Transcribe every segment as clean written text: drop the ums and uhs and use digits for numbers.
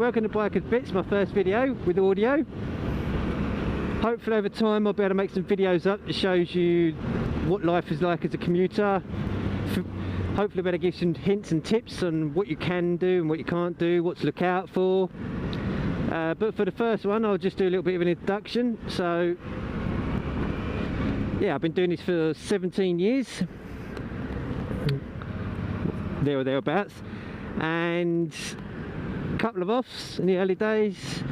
welcome to BikersBitz, my first video with audio. Hopefully over time I'll be able to make some videos up that shows you what life is like as a commuter. Hopefully better give some hints and tips on what you can do and what you can't do, what to look out for. But for the first one I'll just do a little bit of an introduction. So yeah, I've been doing this for 17 years, there or thereabouts, and a couple of offs in the early days,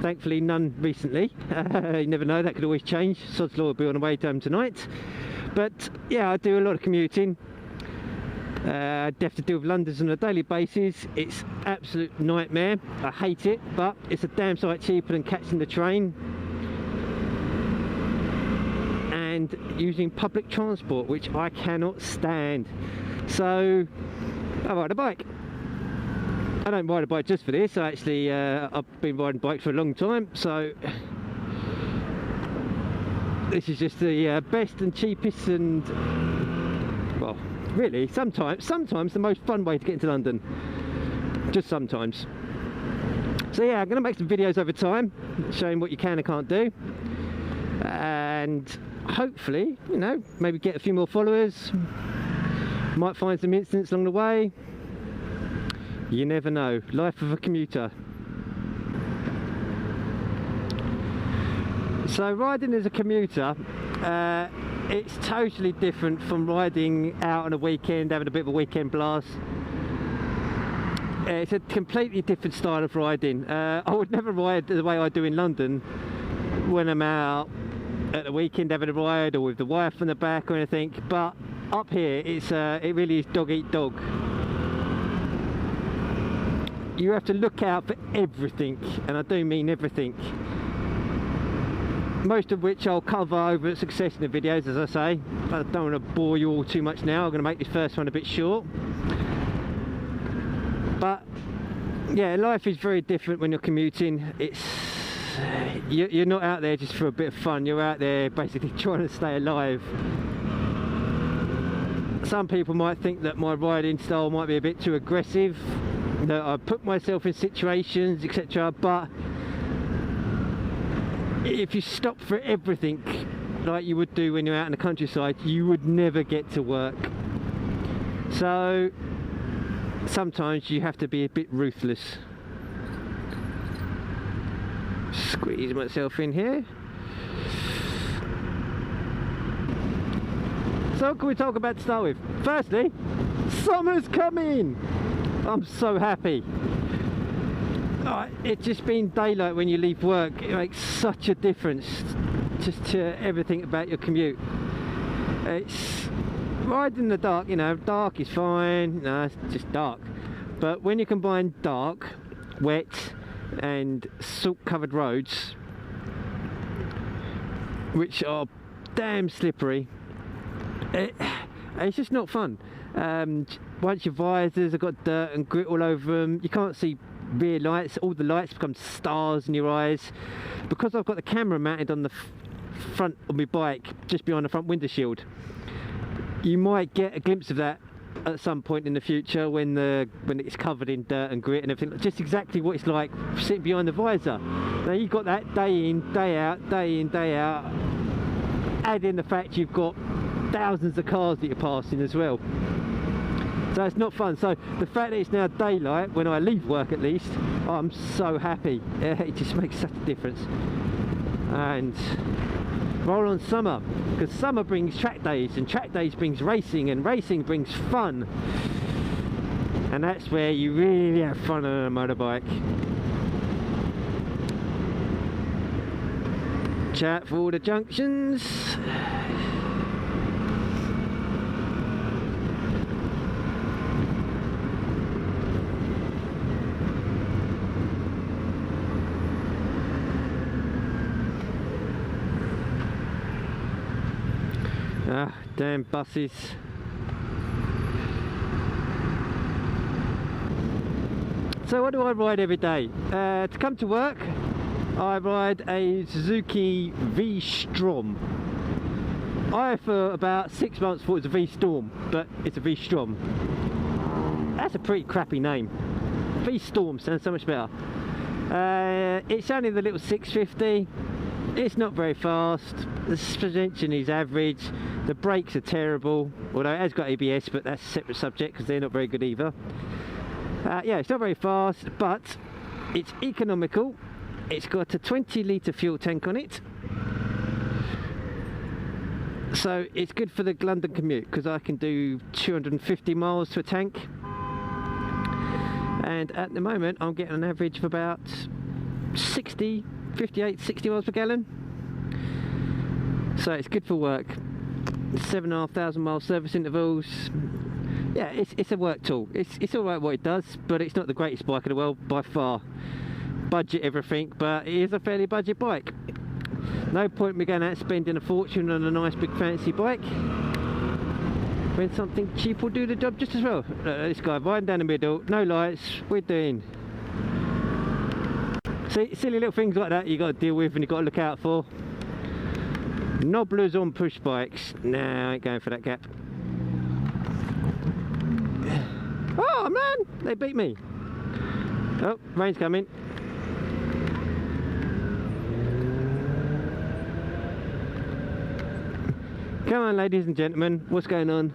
thankfully none recently. You never know, that could always change. Sod's law will be on the way home tonight. But yeah, I do a lot of commuting. I have to deal with Londoners on a daily basis. It's absolute nightmare. I hate it, but it's a damn sight cheaper than catching the train and using public transport, which I cannot stand. So I ride a bike. I don't ride a bike just for this. Actually, I've been riding bikes for a long time, so this is just the best and cheapest and, well, really sometimes the most fun way to get into London. Just sometimes. So yeah, I'm going to make some videos over time showing what you can and can't do, and hopefully, you know, maybe get a few more followers. Might find some incidents along the way. You never know. Life of a commuter. So riding as a commuter, it's totally different from riding out on a weekend, having a bit of a weekend blast. It's a completely different style of riding. I would never ride the way I do in London when I'm out at the weekend having a ride or with the wife on the back or anything, but up here it's it really is dog eat dog. You have to look out for everything, and I do mean everything, most of which I'll cover over a succession of videos, as I say. I don't want to bore you all too much now. I'm going to make this first one a bit short. But yeah, life is very different when you're commuting. You're not out there just for a bit of fun. You're out there basically trying to stay alive. Some people might think that my riding style might be a bit too aggressive, that I put myself in situations, etc. But if you stop for everything like you would do when you're out in the countryside, you would never get to work. So sometimes you have to be a bit ruthless. Squeeze myself in here. So what can we talk about to start with? Firstly, summer's coming! I'm so happy. It's just been daylight when you leave work. It makes such a difference just to everything about your commute. It's riding in the dark, you know, dark is fine, no, it's just dark. But when you combine dark, wet and salt covered roads, which are damn slippery, it's just not fun. Once your visors have got dirt and grit all over them, you can't see rear lights. All the lights become stars in your eyes. Because I've got the camera mounted on the front of my bike, just behind the front window shield, you might get a glimpse of that at some point in the future when it's covered in dirt and grit and everything. Just exactly what it's like sitting behind the visor. Now you've got that day in, day out, day in, day out. Add in the fact you've got thousands of cars that you're passing as well. So it's not fun. So the fact that it's now daylight, when I leave work at least, I'm so happy. It just makes such a difference. And roll on summer, because summer brings track days, and track days brings racing, and racing brings fun. And that's where you really have fun on a motorbike. Chat for all the junctions. Ah, damn buses. So what do I ride every day? To come to work, I ride a Suzuki V-Strom. I, for about 6 months, thought it was a V-Storm, but it's a V-Strom. That's a pretty crappy name. V-Storm sounds so much better. It's only the little 650. It's not very fast. The suspension is average. The brakes are terrible, although it has got ABS, but that's a separate subject because they're not very good either. Yeah, it's not very fast, but it's economical. It's got a 20-litre fuel tank on it, so it's good for the London commute because I can do 250 miles to a tank, and at the moment I'm getting an average of about 60 miles per gallon, so it's good for work. 7,500 mile service intervals. Yeah, it's a work tool. It's alright what it does, but it's not the greatest bike in the world by far. Budget everything, but it is a fairly budget bike. No point me going out spending a fortune on a nice big fancy bike when something cheap will do the job just as well. This guy riding down the middle, no lights, we're doing. See, silly little things like that you got to deal with and you got to look out for. Nobblers on push bikes. Nah, I ain't going for that gap. Oh man, they beat me. Oh, rain's coming. Come on, ladies and gentlemen, what's going on?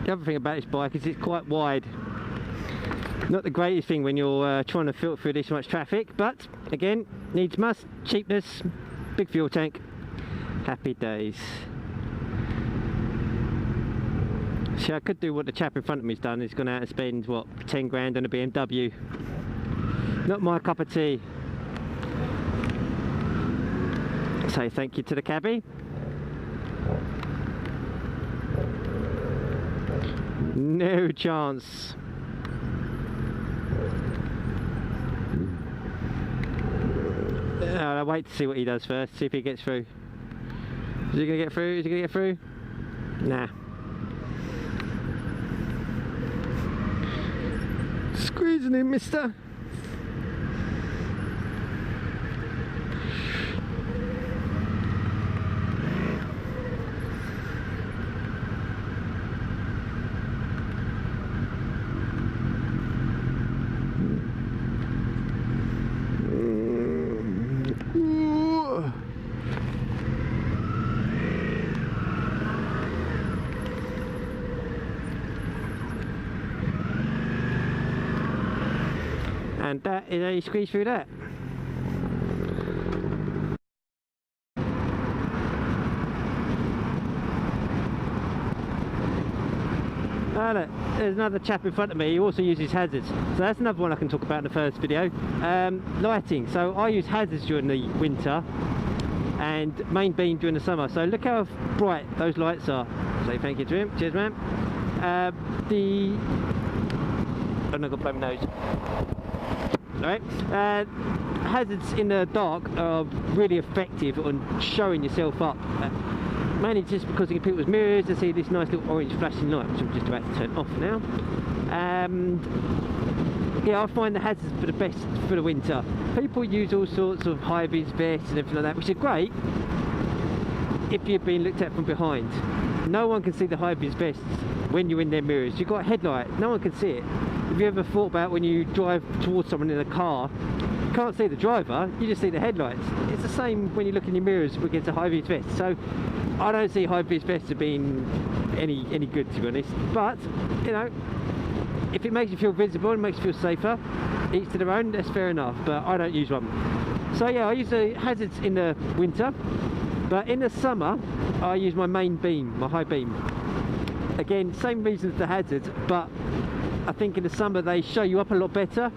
The other thing about this bike is it's quite wide. Not the greatest thing when you're trying to filter through this much traffic, but again, needs must, cheapness, big fuel tank, happy days. See, I could do what the chap in front of me's done. He's gone out and spend, what, 10 grand on a BMW. Not my cup of tea. Say thank you to the cabbie. No chance. I'll wait to see what he does first, see if he gets through. Is he going to get through? Is he going to get through? Nah. Squeezing him, mister. And that is how you squeeze through that. Oh look, there's another chap in front of me who also uses hazards. So that's another one I can talk about in the first video. Lighting. So I use hazards during the winter and main beam during the summer. So look how bright those lights are. Say thank you to him. Cheers, man. I'm not gonna blow my nose. Right. Hazards in the dark are really effective on showing yourself up. Mainly just because in people's mirrors they see this nice little orange flashing light, which I'm just about to turn off now. Yeah, I find the hazards for the best for the winter. People use all sorts of high-vis vests and everything like that, which is great if you're being looked at from behind. No one can see the high-vis vests when you're in their mirrors. You've got a headlight, no one can see it. Have you ever thought about when you drive towards someone in a car, you can't see the driver, you just see the headlights. It's the same when you look in your mirrors against a high-vis vest. So I don't see high-vis vests as being any good, to be honest. But, you know, if it makes you feel visible and makes you feel safer, each to their own, that's fair enough, but I don't use one. So yeah, I use the hazards in the winter, but in the summer I use my main beam, my high beam. Again, same reason as the hazards, but I think in the summer they show you up a lot better,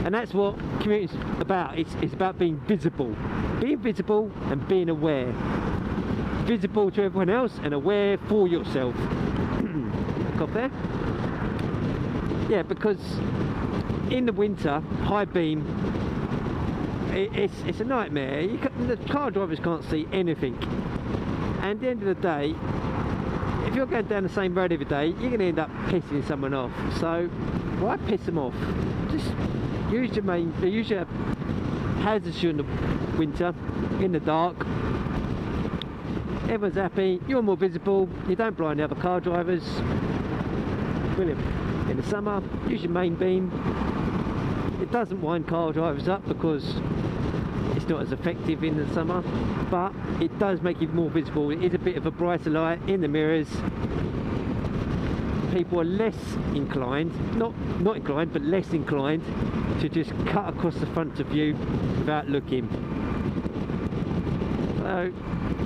and that's what commuting's about. It's about being visible and being aware. Visible to everyone else and aware for yourself. Got there? Yeah, because in the winter, high beam, it's a nightmare. The car drivers can't see anything, and at the end of the day, if you're going down the same road every day, you're going to end up pissing someone off. So why piss them off? Just use your hazards during the winter, in the dark. Everyone's happy, you're more visible, you don't blind the other car drivers. Brilliant. In the summer, use your main beam. It doesn't wind car drivers up because it's not as effective in the summer, but it does make you more visible. It is a bit of a brighter light in the mirrors. People are less inclined, not inclined, but less inclined to just cut across the front of you without looking. So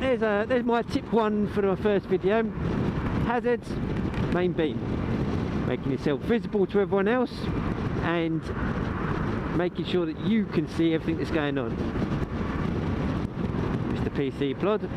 there's my tip 1 for my first video. Hazards, main beam. Making yourself visible to everyone else and making sure that you can see everything that's going on. Mr. PC Plod.